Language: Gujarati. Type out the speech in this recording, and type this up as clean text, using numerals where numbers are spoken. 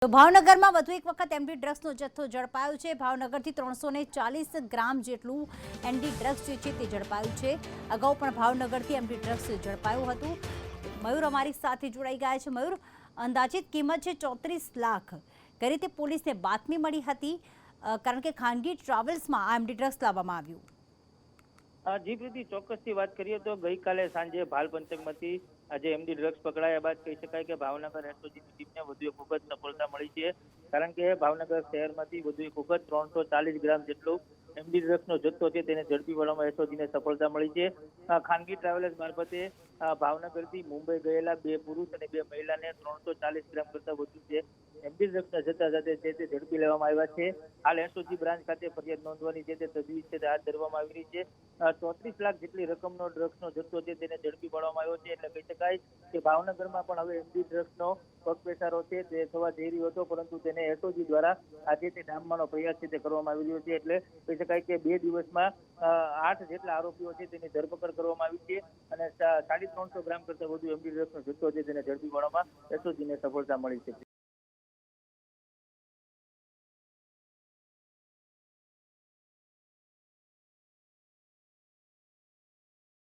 તો ભાવનગરમાં વધુ એક વખત એમડી ડ્રગ્સનો જથ્થો ઝડપાયો છે। ભાવનગરથી 340 ગ્રામ જેટલું એમડી ડ્રગ્સ જે છે તે ઝડપાયું છે। અગાઉ પણ ભાવનગરથી એમડી ડ્રગ્સ ઝડપાયું હતું। મયુર અમારી સાથે જોડાઈ ગયા છે। મયુર, અંદાજિત કિંમત છે 34 લાખ। કઈ રીતે પોલીસને બાતમી મળી હતી, કારણ કે ખાનગી ટ્રાવેલ્સમાં આ એમડી ડ્રગ્સ લાવવામાં આવ્યું? જી પ્રીતિ, ચોક્કસથી વાત કરીએ તો ગઈકાલે સાંજે ભાલ પંચકમાંથી આજે એમડી ડ્રગ્સ પકડાયા બાદ કહી શકાય કે ભાવનગર એસઓજીની ટીમને વધુ એક વખત સફળતા મળી છે। કારણ કે ભાવનગર શહેરમાંથી વધુ એક વખત 340 ગ્રામ જેટલું એમડી ડ્રગ્સનો જથ્થો છે તેને ઝડપી પાડવામાં એસઓજીને સફળતા મળી છે। ખાનગી ટ્રાવેલર્સ મારફતે ભાવનગરથી મુંબઈ ગયેલા 2 પુરુષ અને 2 મહિલાને 340 ગ્રામ કરતા વધુ છે એમડી ડ્રગ્સના જથ્થા સાથે છે તે ઝડપી લેવામાં આવ્યા છે। હાલ એસઓજી બ્રાન્ચ ખાતે ફરિયાદ નોંધવાની છે તે તજવીજ છે તે હાથ ધરવામાં આવી રહી છે। 34 લાખ જેટલી રકમનો ડ્રગ્સનો જથ્થો છે તેને ઝડપી પાડવામાં આવ્યો છે। એટલે કહી શકાય કે ભાવનગરમાં પણ હવે એમડી ડ્રગ્સનો પગપેસારો છે તે થવા જઈ રહ્યો હતો, પરંતુ તેને એસઓજી દ્વારા આજે તે ડામવાનો પ્રયાસ છે તે કરવામાં આવી રહ્યો છે। એટલે કહી શકાય કે 2 દિવસમાં 8 જેટલા આરોપીઓ છે તેની ધરપકડ કરવામાં આવી છે અને 350 ગ્રામ કરતા વધુ એમડી ડ્રગ્સનો જથ્થો છે તેને ઝડપી પાડવામાં એસઓજીને સફળતા મળી છે।